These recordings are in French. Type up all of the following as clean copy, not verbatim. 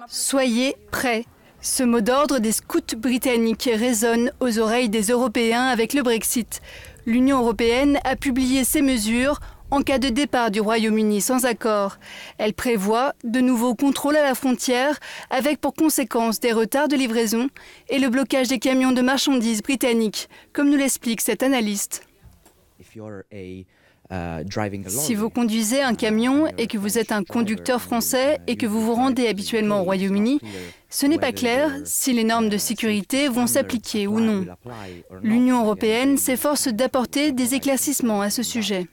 Soyez prêts. Ce mot d'ordre des scouts britanniques résonne aux oreilles des Européens avec le Brexit. L'Union européenne a publié ces mesures en cas de départ du Royaume-Uni sans accord. Elle prévoit de nouveaux contrôles à la frontière avec pour conséquence des retards de livraison et le blocage des camions de marchandises britanniques, comme nous l'explique cet analyste. Si vous conduisez un camion et que vous êtes un conducteur français et que vous vous rendez habituellement au Royaume-Uni, ce n'est pas clair si les normes de sécurité vont s'appliquer ou non. L'Union européenne s'efforce d'apporter des éclaircissements à ce sujet.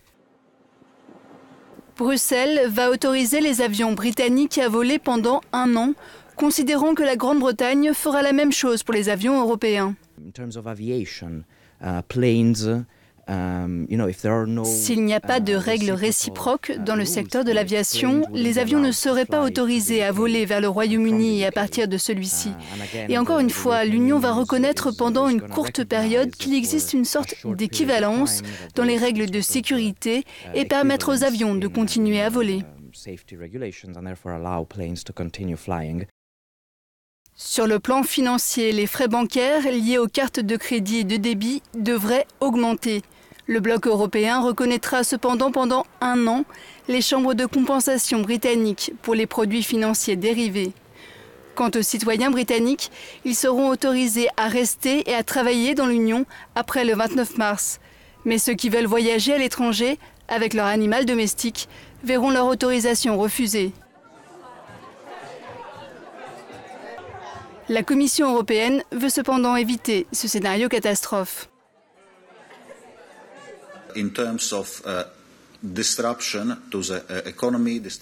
Bruxelles va autoriser les avions britanniques à voler pendant 1 an, considérant que la Grande-Bretagne fera la même chose pour les avions européens. S'il n'y a pas de règles réciproques dans le secteur de l'aviation, les avions ne seraient pas autorisés à voler vers le Royaume-Uni à partir de celui-ci. Et encore une fois, l'Union va reconnaître pendant une courte période qu'il existe une sorte d'équivalence dans les règles de sécurité et permettre aux avions de continuer à voler. Sur le plan financier, les frais bancaires liés aux cartes de crédit et de débit devraient augmenter. Le bloc européen reconnaîtra cependant pendant 1 an les chambres de compensation britanniques pour les produits financiers dérivés. Quant aux citoyens britanniques, ils seront autorisés à rester et à travailler dans l'Union après le 29 mars. Mais ceux qui veulent voyager à l'étranger avec leur animal domestique verront leur autorisation refusée. La Commission européenne veut cependant éviter ce scénario catastrophe.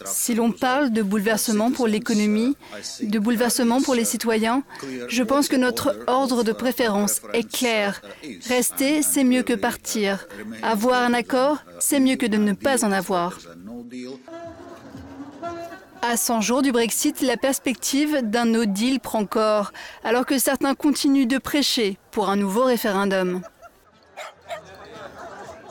Si l'on parle de bouleversement pour l'économie, de bouleversement pour les citoyens, je pense que notre ordre de préférence est clair. Rester, c'est mieux que partir. Avoir un accord, c'est mieux que de ne pas en avoir. À 100 jours du Brexit, la perspective d'un no deal prend corps, alors que certains continuent de prêcher pour un nouveau référendum.